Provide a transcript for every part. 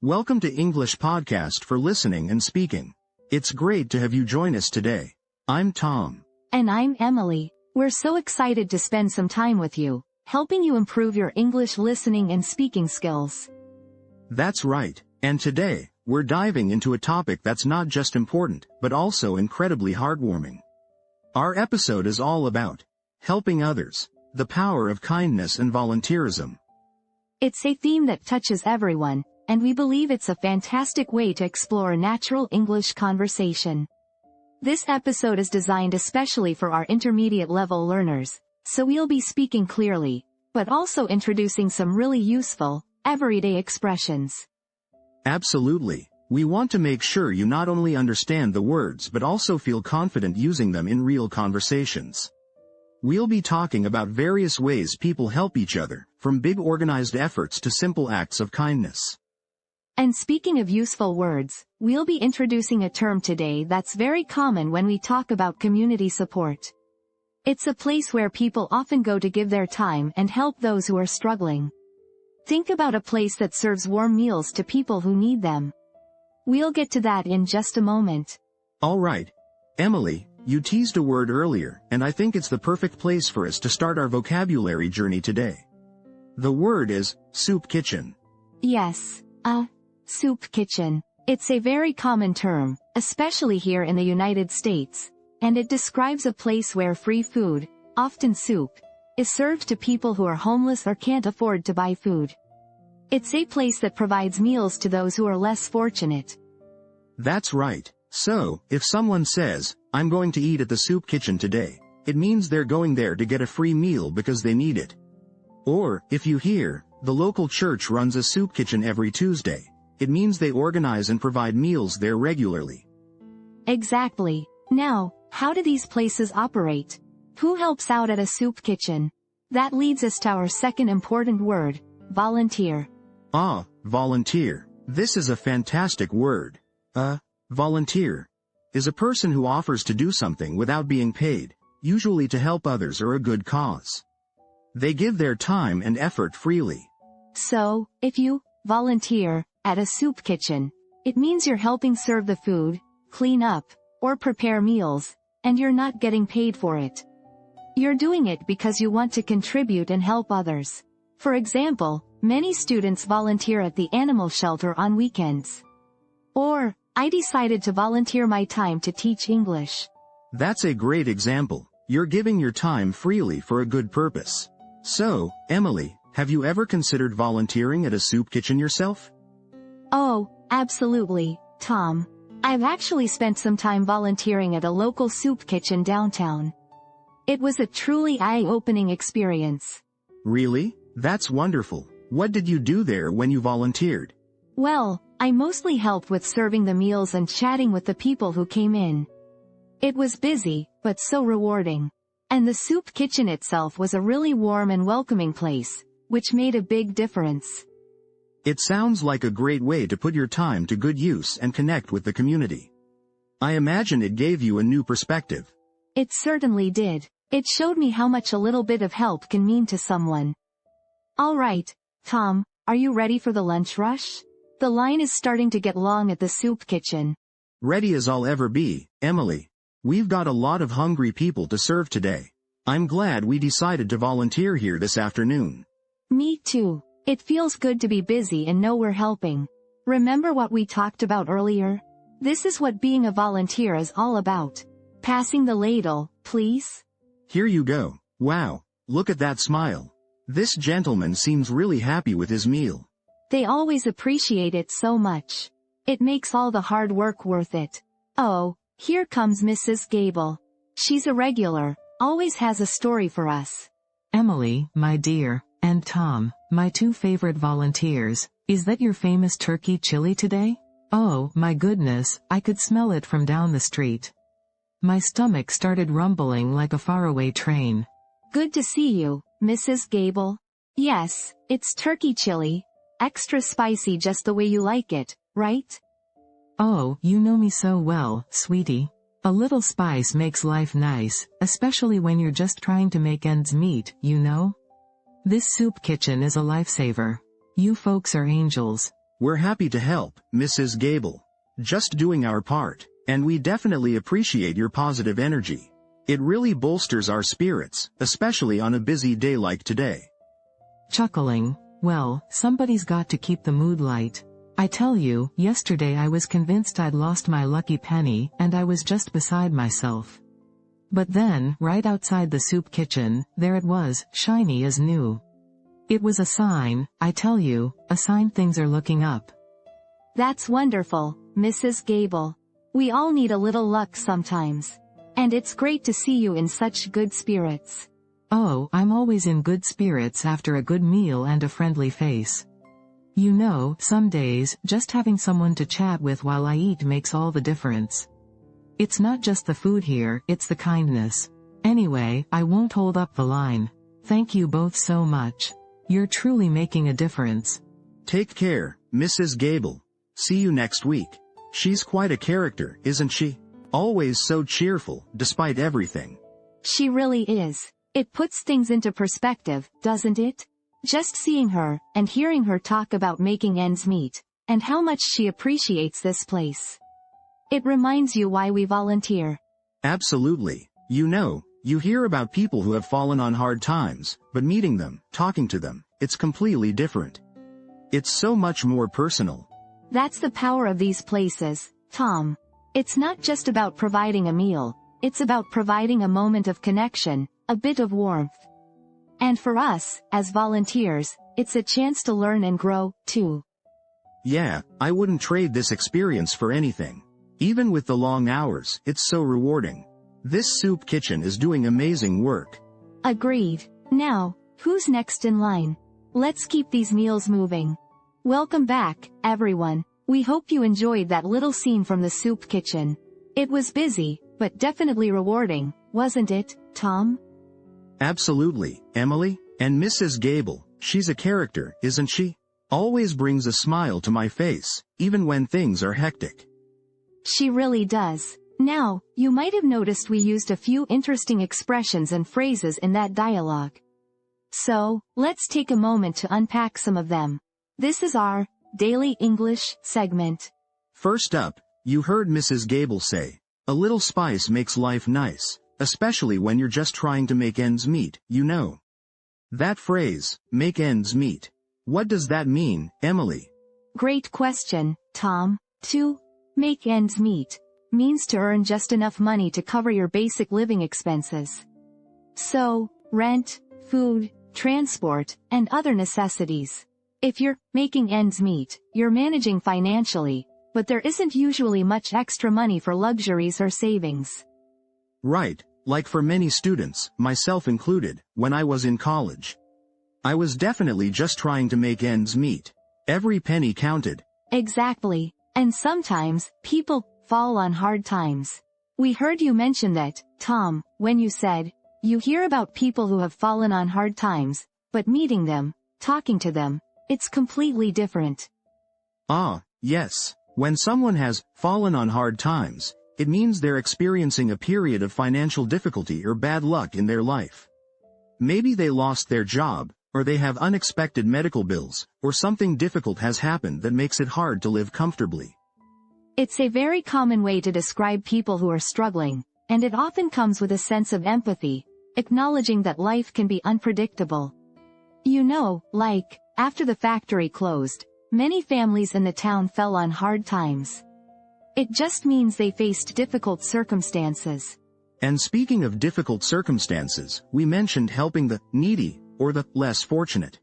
Welcome to English Podcast for Listening and Speaking. It's great to have you join us today. I'm Tom. And I'm Emily. We're so excited to spend some time with you, helping you improve your English listening and speaking skills. That's right. And today, we're diving into a topic that's not just important, but also incredibly heartwarming. Our episode is all about helping others, the power of kindness and volunteerism. It's a theme that touches everyone, and we believe it's a fantastic way to explore natural English conversation. This episode is designed especially for our intermediate level learners, so we'll be speaking clearly, but also introducing some really useful, everyday expressions. Absolutely. We want to make sure you not only understand the words but also feel confident using them in real conversations. We'll be talking about various ways people help each other, from big organized efforts to simple acts of kindness. And speaking of useful words, we'll be introducing a term today that's very common when we talk about community support. It's a place where people often go to give their time and help those who are struggling. Think about a place that serves warm meals to people who need them. We'll get to that in just a moment. All right. Emily, you teased a word earlier, and I think it's the perfect place for us to start our vocabulary journey today. The word is soup kitchen. Yes, soup kitchen. It's a very common term, especially here in the United States, and it describes a place where free food, often soup, is served to people who are homeless or can't afford to buy food. It's a place that provides meals to those who are less fortunate. That's right. So, if someone says, "I'm going to eat at the soup kitchen today," it means they're going there to get a free meal because they need it. Or, if you hear, "The local church runs a soup kitchen every Tuesday," it means they organize and provide meals there regularly. Exactly. Now, how do these places operate? Who helps out at a soup kitchen? That leads us to our second important word, volunteer. Volunteer. This is a fantastic word. Volunteer is a person who offers to do something without being paid, usually to help others or a good cause. They give their time and effort freely. So, if you volunteer at a soup kitchen, it means you're helping serve the food, clean up, or prepare meals, and you're not getting paid for it. You're doing it because you want to contribute and help others. For example, many students volunteer at the animal shelter on weekends. Or, I decided to volunteer my time to teach English. That's a great example. You're giving your time freely for a good purpose. So, Emily, have you ever considered volunteering at a soup kitchen yourself? Oh, absolutely, Tom. I've actually spent some time volunteering at a local soup kitchen downtown. It was a truly eye-opening experience. Really? That's wonderful. What did you do there when you volunteered? Well, I mostly helped with serving the meals and chatting with the people who came in. It was busy, but so rewarding. And the soup kitchen itself was a really warm and welcoming place, which made a big difference. It sounds like a great way to put your time to good use and connect with the community. I imagine it gave you a new perspective. It certainly did. It showed me how much a little bit of help can mean to someone. All right, Tom, are you ready for the lunch rush? The line is starting to get long at the soup kitchen. Ready as I'll ever be, Emily. We've got a lot of hungry people to serve today. I'm glad we decided to volunteer here this afternoon. Me too. It feels good to be busy and know we're helping. Remember what we talked about earlier? This is what being a volunteer is all about. Passing the ladle, please. Here you go. Wow, look at that smile. This gentleman seems really happy with his meal. They always appreciate it so much. It makes all the hard work worth it. Oh, here comes Mrs. Gable. She's a regular, always has a story for us. Emily, my dear, and Tom, my two favorite volunteers, is that your famous turkey chili today? Oh, my goodness, I could smell it from down the street. My stomach started rumbling like a faraway train. Good to see you, Mrs. Gable. Yes, it's turkey chili. Extra spicy just the way you like it, right? Oh, you know me so well, sweetie. A little spice makes life nice, especially when you're just trying to make ends meet, you know? This soup kitchen is a lifesaver. You folks are angels. We're happy to help, Mrs. Gable. Just doing our part, and we definitely appreciate your positive energy. It really bolsters our spirits, especially on a busy day like today. Chuckling, well, somebody's got to keep the mood light. I tell you, yesterday I was convinced I'd lost my lucky penny, and I was just beside myself. But then, right outside the soup kitchen, there it was, shiny as new. It was a sign, I tell you, a sign things are looking up. That's wonderful, Mrs. Gable. We all need a little luck sometimes. And it's great to see you in such good spirits. Oh, I'm always in good spirits after a good meal and a friendly face. You know, some days, just having someone to chat with while I eat makes all the difference. It's not just the food here, it's the kindness. Anyway, I won't hold up the line. Thank you both so much. You're truly making a difference. Take care, Mrs. Gable. See you next week. She's quite a character, isn't she? Always so cheerful, despite everything. She really is. It puts things into perspective, doesn't it? Just seeing her, and hearing her talk about making ends meet, and how much she appreciates this place. It reminds you why we volunteer. Absolutely. You know, you hear about people who have fallen on hard times, but meeting them, talking to them, it's completely different. It's so much more personal. That's the power of these places, Tom. It's not just about providing a meal, it's about providing a moment of connection, a bit of warmth. And for us, as volunteers, it's a chance to learn and grow, too. Yeah, I wouldn't trade this experience for anything. Even with the long hours, it's so rewarding. This soup kitchen is doing amazing work. Agreed. Now, who's next in line? Let's keep these meals moving. Welcome back, everyone. We hope you enjoyed that little scene from the soup kitchen. It was busy, but definitely rewarding, wasn't it, Tom? Absolutely, Emily. And Mrs. Gable, she's a character, isn't she? Always brings a smile to my face, even when things are hectic. She really does. Now, you might have noticed we used a few interesting expressions and phrases in that dialogue. So, let's take a moment to unpack some of them. This is our Daily English segment. First up, you heard Mrs. Gable say, "A little spice makes life nice, especially when you're just trying to make ends meet, you know." That phrase, make ends meet. What does that mean, Emily? Great question, Tom. To make ends meet means to earn just enough money to cover your basic living expenses. So, rent, food, transport, and other necessities. If you're making ends meet, you're managing financially, but there isn't usually much extra money for luxuries or savings. Right, like for many students, myself included, when I was in college. I was definitely just trying to make ends meet. Every penny counted. Exactly. And sometimes, people fall on hard times. We heard you mention that, Tom, when you said, you hear about people who have fallen on hard times, but meeting them, talking to them, it's completely different. Ah, yes. When someone has fallen on hard times, it means they're experiencing a period of financial difficulty or bad luck in their life. Maybe they lost their job, or they have unexpected medical bills, or something difficult has happened that makes it hard to live comfortably. It's a very common way to describe people who are struggling, and it often comes with a sense of empathy, acknowledging that life can be unpredictable. You know, like, after the factory closed, many families in the town fell on hard times. It just means they faced difficult circumstances. And speaking of difficult circumstances, we mentioned helping the needy, or the less fortunate.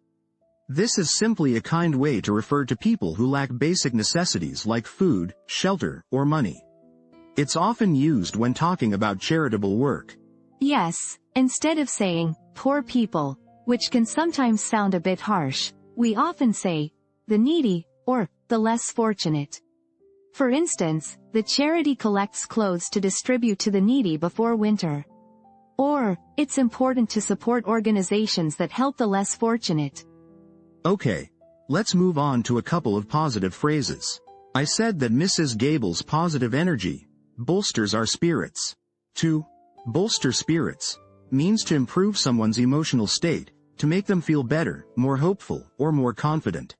This is simply a kind way to refer to people who lack basic necessities like food, shelter, or money. It's often used when talking about charitable work. Yes, instead of saying, poor people, which can sometimes sound a bit harsh, we often say, the needy, or the less fortunate. For instance, the charity collects clothes to distribute to the needy before winter. Or, it's important to support organizations that help the less fortunate. Okay, let's move on to a couple of positive phrases. I said that Mrs. Gable's positive energy bolsters our spirits. To bolster spirits means to improve someone's emotional state, to make them feel better, more hopeful, or more confident.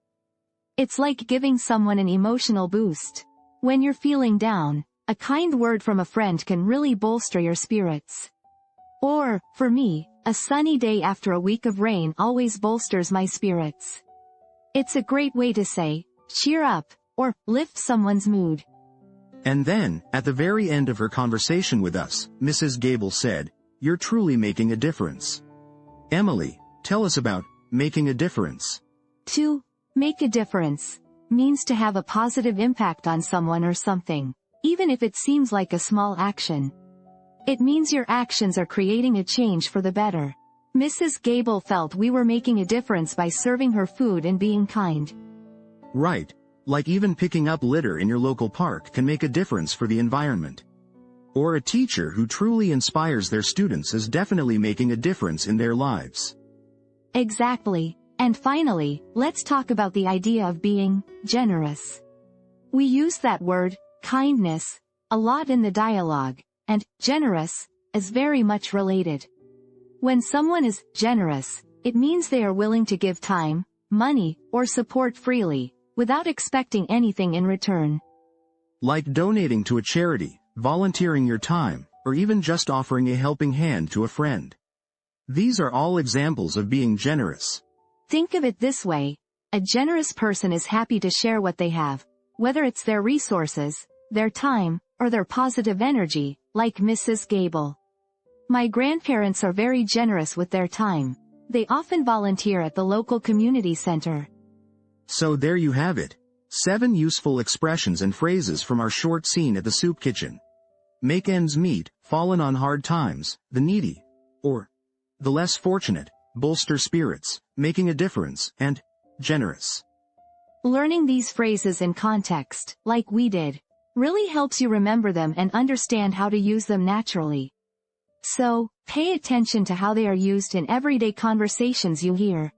It's like giving someone an emotional boost. When you're feeling down, a kind word from a friend can really bolster your spirits. Or, for me, a sunny day after a week of rain always bolsters my spirits. It's a great way to say, cheer up, or lift someone's mood. And then, at the very end of her conversation with us, Mrs. Gable said, "You're truly making a difference." Emily, tell us about making a difference. To make a difference means to have a positive impact on someone or something, even if it seems like a small action. It means your actions are creating a change for the better. Mrs. Gable felt we were making a difference by serving her food and being kind. Right. Like even picking up litter in your local park can make a difference for the environment. Or a teacher who truly inspires their students is definitely making a difference in their lives. Exactly. And finally, let's talk about the idea of being generous. We use that word, kindness, a lot in the dialogue, and generous is very much related. When someone is generous, it means they are willing to give time, money, or support freely, without expecting anything in return. Like donating to a charity, volunteering your time, or even just offering a helping hand to a friend. These are all examples of being generous. Think of it this way. A generous person is happy to share what they have, whether it's their resources, their time, or their positive energy, like Mrs. Gable. My grandparents are very generous with their time. They often volunteer at the local community center. So there you have it. 7 useful expressions and phrases from our short scene at the soup kitchen. Make ends meet, fallen on hard times, the needy, or the less fortunate, bolster spirits, making a difference, and generous. Learning these phrases in context, like we did, really helps you remember them and understand how to use them naturally. So, pay attention to how they are used in everyday conversations you hear.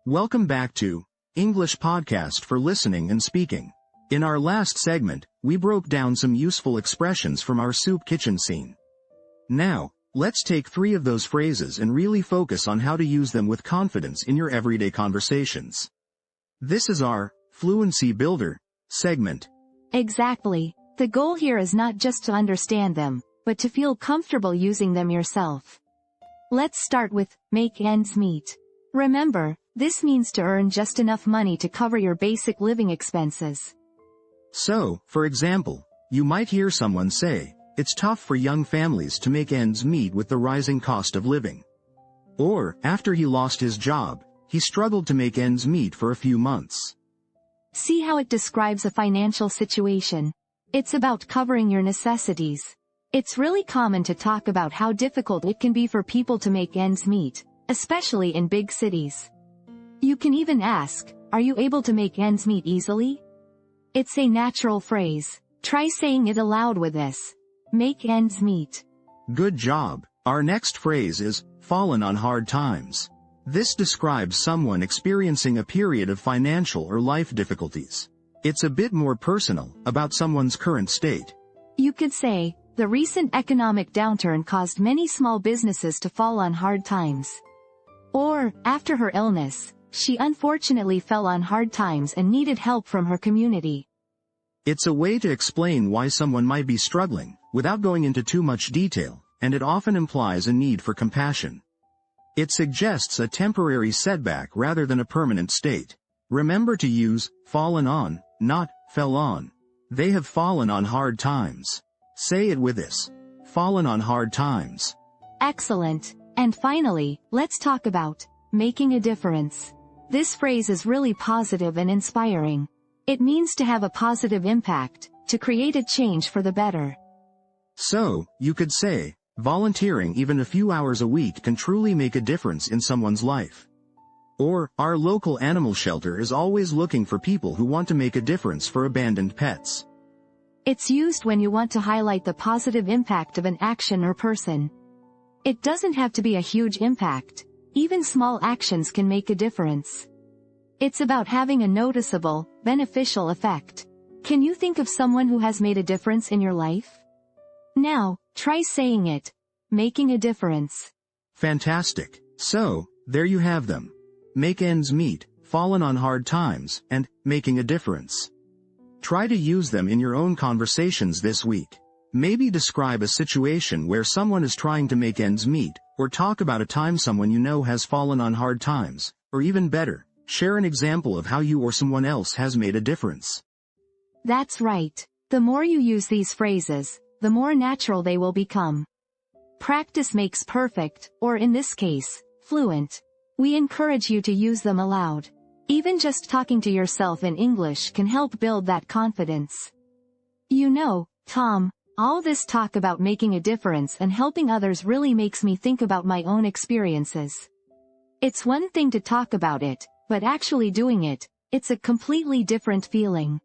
Welcome back to English Podcast for Listening and Speaking. In our last segment, we broke down some useful expressions from our soup kitchen scene. Now, let's take 3 of those phrases and really focus on how to use them with confidence in your everyday conversations. This is our Fluency Builder segment. Exactly. The goal here is not just to understand them, but to feel comfortable using them yourself. Let's start with make ends meet. Remember, this means to earn just enough money to cover your basic living expenses. So, for example, you might hear someone say, "It's tough for young families to make ends meet with the rising cost of living." Or, after he lost his job, he struggled to make ends meet for a few months. See how it describes a financial situation. It's about covering your necessities. It's really common to talk about how difficult it can be for people to make ends meet, especially in big cities. You can even ask, are you able to make ends meet easily? It's a natural phrase. Try saying it aloud with this. Make ends meet. Good job. Our next phrase is fallen on hard times. This describes someone experiencing a period of financial or life difficulties. It's a bit more personal, about someone's current state. You could say, the recent economic downturn caused many small businesses to fall on hard times. Or, after her illness, she unfortunately fell on hard times and needed help from her community. It's a way to explain why someone might be struggling, without going into too much detail, and it often implies a need for compassion. It suggests a temporary setback rather than a permanent state. Remember to use fallen on, not fell on. They have fallen on hard times. Say it with this. Fallen on hard times. Excellent. And finally, let's talk about making a difference. This phrase is really positive and inspiring. It means to have a positive impact, to create a change for the better. So, you could say, volunteering even a few hours a week can truly make a difference in someone's life. Or, our local animal shelter is always looking for people who want to make a difference for abandoned pets. It's used when you want to highlight the positive impact of an action or person. It doesn't have to be a huge impact. Even small actions can make a difference. It's about having a noticeable, beneficial effect. Can you think of someone who has made a difference in your life? Now, try saying it. Making a difference. Fantastic. So, there you have them. Make ends meet, fallen on hard times, and making a difference. Try to use them in your own conversations this week. Maybe describe a situation where someone is trying to make ends meet, or talk about a time someone you know has fallen on hard times, or even better, share an example of how you or someone else has made a difference. That's right. The more you use these phrases, the more natural they will become. Practice makes perfect, or in this case, fluent. We encourage you to use them aloud. Even just talking to yourself in English can help build that confidence. You know, Tom, all this talk about making a difference and helping others really makes me think about my own experiences. It's one thing to talk about it, but actually doing it, it's a completely different feeling.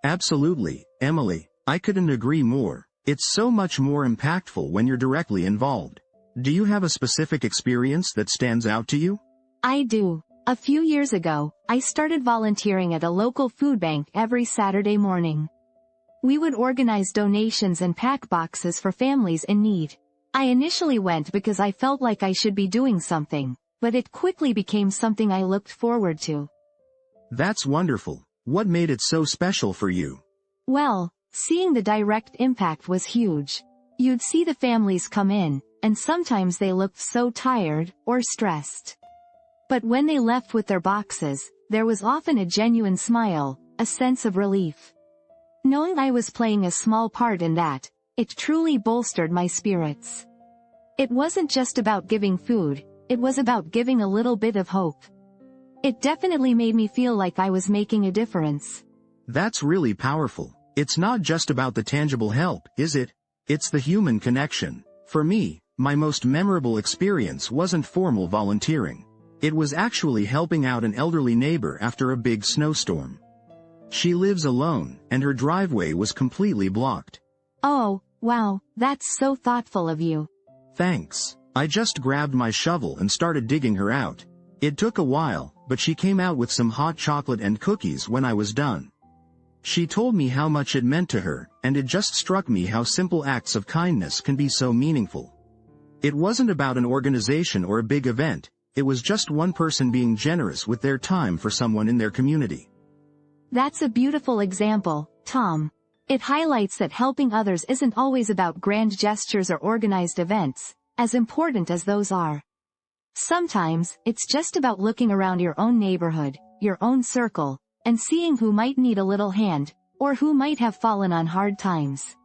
Absolutely, Emily, I couldn't agree more. It's so much more impactful when you're directly involved. Do you have a specific experience that stands out to you? I do. A few years ago, I started volunteering at a local food bank every Saturday morning. We would organize donations and pack boxes for families in need. I initially went because I felt like I should be doing something, but it quickly became something I looked forward to. That's wonderful. What made it so special for you? Well, seeing the direct impact was huge. You'd see the families come in, and sometimes they looked so tired or stressed. But when they left with their boxes, there was often a genuine smile, a sense of relief. Knowing I was playing a small part in that, it truly bolstered my spirits. It wasn't just about giving food, it was about giving a little bit of hope. It definitely made me feel like I was making a difference. That's really powerful. It's not just about the tangible help, is it? It's the human connection. For me, my most memorable experience wasn't formal volunteering. It was actually helping out an elderly neighbor after a big snowstorm. She lives alone, and her driveway was completely blocked. Oh, wow, that's so thoughtful of you. Thanks. I just grabbed my shovel and started digging her out. It took a while, but she came out with some hot chocolate and cookies when I was done. She told me how much it meant to her, and it just struck me how simple acts of kindness can be so meaningful. It wasn't about an organization or a big event. It was just one person being generous with their time for someone in their community. That's a beautiful example, Tom. It highlights that helping others isn't always about grand gestures or organized events, as important as those are. Sometimes, it's just about looking around your own neighborhood, your own circle, and seeing who might need a little hand, or who might have fallen on hard times.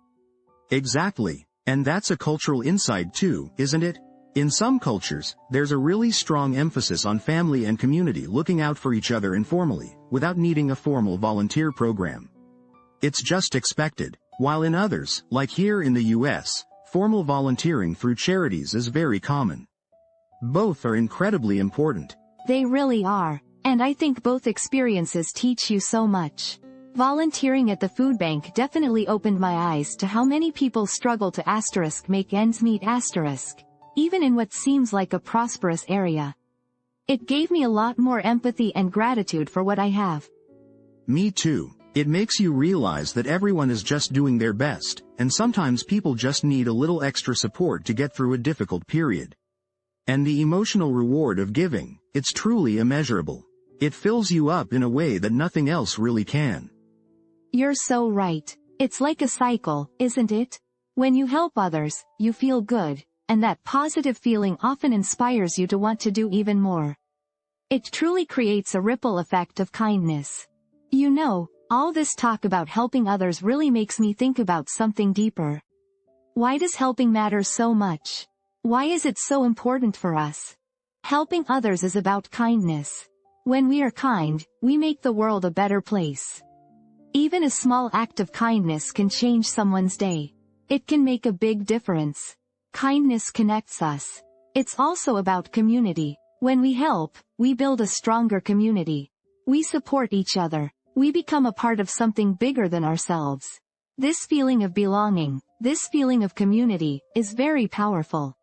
Exactly. And that's a cultural insight too, isn't it? In some cultures, there's a really strong emphasis on family and community looking out for each other informally, without needing a formal volunteer program. It's just expected, while in others, like here in the US, formal volunteering through charities is very common. Both are incredibly important. They really are, and I think both experiences teach you so much. Volunteering at the food bank definitely opened my eyes to how many people struggle to make ends meet even in what seems like a prosperous area. It gave me a lot more empathy and gratitude for what I have. Me too. It makes you realize that everyone is just doing their best, and sometimes people just need a little extra support to get through a difficult period. And the emotional reward of giving, it's truly immeasurable. It fills you up in a way that nothing else really can. You're so right. It's like a cycle, isn't it? When you help others, you feel good, and that positive feeling often inspires you to want to do even more. It truly creates a ripple effect of kindness. You know, all this talk about helping others really makes me think about something deeper. Why does helping matter so much? Why is it so important for us? Helping others is about kindness. When we are kind, we make the world a better place. Even a small act of kindness can change someone's day. It can make a big difference. Kindness connects us. It's also about community. When we help, we build a stronger community. We support each other. We become a part of something bigger than ourselves. This feeling of belonging, this feeling of community, is very powerful.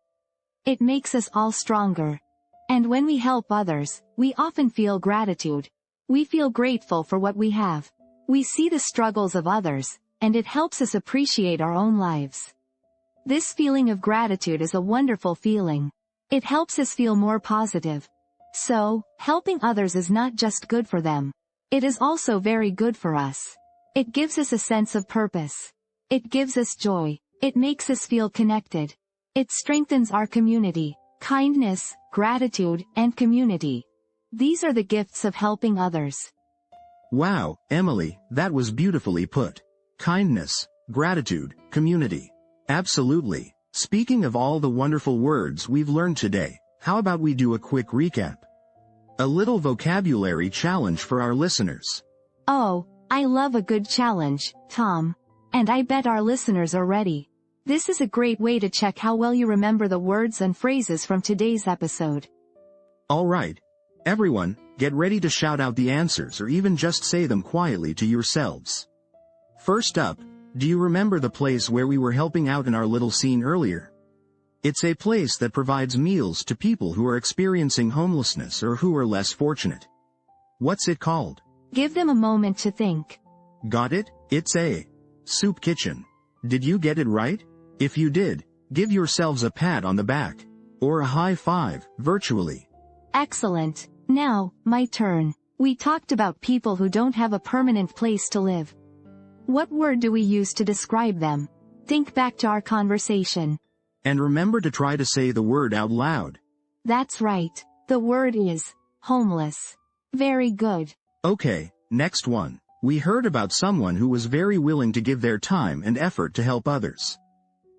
It makes us all stronger. And when we help others, we often feel gratitude. We feel grateful for what we have. We see the struggles of others, and it helps us appreciate our own lives. This feeling of gratitude is a wonderful feeling. It helps us feel more positive. So, helping others is not just good for them. It is also very good for us. It gives us a sense of purpose. It gives us joy. It makes us feel connected. It strengthens our community. Kindness, gratitude, and community. These are the gifts of helping others. Wow, Emily, that was beautifully put. Kindness, gratitude, community. Absolutely. Speaking of all the wonderful words we've learned today, how about we do a quick recap? A little vocabulary challenge for our listeners. Oh, I love a good challenge, Tom. And I bet our listeners are ready. This is a great way to check how well you remember the words and phrases from today's episode. Alright. Everyone, get ready to shout out the answers or even just say them quietly to yourselves. First up, do you remember the place where we were helping out in our little scene earlier? It's a place that provides meals to people who are experiencing homelessness or who are less fortunate. What's it called? Give them a moment to think. Got it? It's a soup kitchen. Did you get it right? If you did, give yourselves a pat on the back. Or a high five, virtually. Excellent. Now, my turn. We talked about people who don't have a permanent place to live. What word do we use to describe them? Think back to our conversation. And remember to try to say the word out loud. That's right. The word is homeless. Very good. Okay, next one. We heard about someone who was very willing to give their time and effort to help others.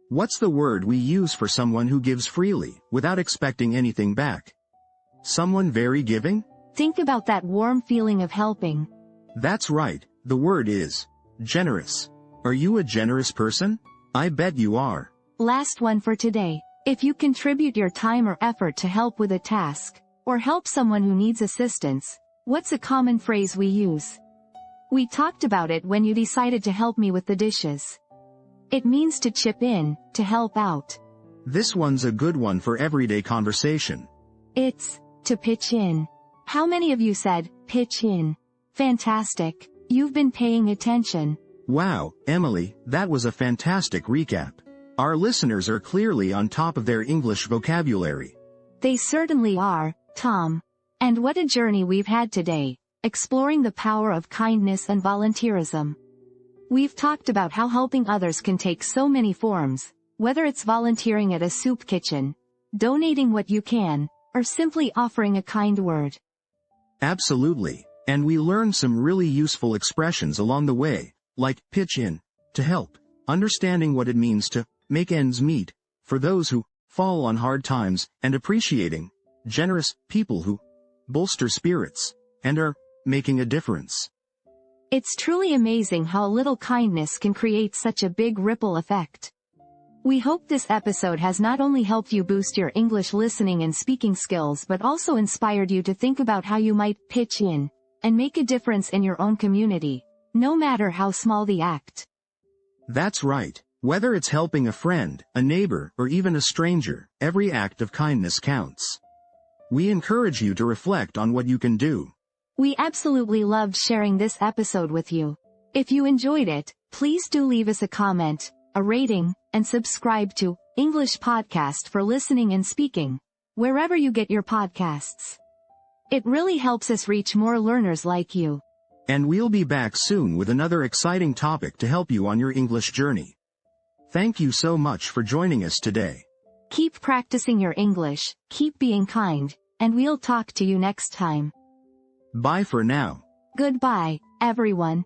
What's the word we use for someone who gives freely, without expecting anything back? Someone very giving? Think about that warm feeling of helping. That's right, the word is generous. Are you a generous person? I bet you are. Last one for today. If you contribute your time or effort to help with a task, or help someone who needs assistance, what's a common phrase we use? We talked about it when you decided to help me with the dishes. It means to chip in, to help out. This one's a good one for everyday conversation. It's to pitch in. How many of you said, pitch in? Fantastic. You've been paying attention. Wow, Emily, that was a fantastic recap. Our listeners are clearly on top of their English vocabulary. They certainly are, Tom. And what a journey we've had today, exploring the power of kindness and volunteerism. We've talked about how helping others can take so many forms, whether it's volunteering at a soup kitchen, donating what you can, or simply offering a kind word. Absolutely. And we learned some really useful expressions along the way, like pitch in, to help, understanding what it means to make ends meet, for those who fall on hard times, and appreciating generous people who bolster spirits and are making a difference. It's truly amazing how a little kindness can create such a big ripple effect. We hope this episode has not only helped you boost your English listening and speaking skills but also inspired you to think about how you might pitch in and make a difference in your own community, no matter how small the act. That's right. Whether it's helping a friend, a neighbor, or even a stranger, every act of kindness counts. We encourage you to reflect on what you can do. We absolutely loved sharing this episode with you. If you enjoyed it, please do leave us a comment, a rating, and subscribe to English Podcast for Listening and Speaking, wherever you get your podcasts. It really helps us reach more learners like you. And we'll be back soon with another exciting topic to help you on your English journey. Thank you so much for joining us today. Keep practicing your English, keep being kind, and we'll talk to you next time. Bye for now. Goodbye, everyone.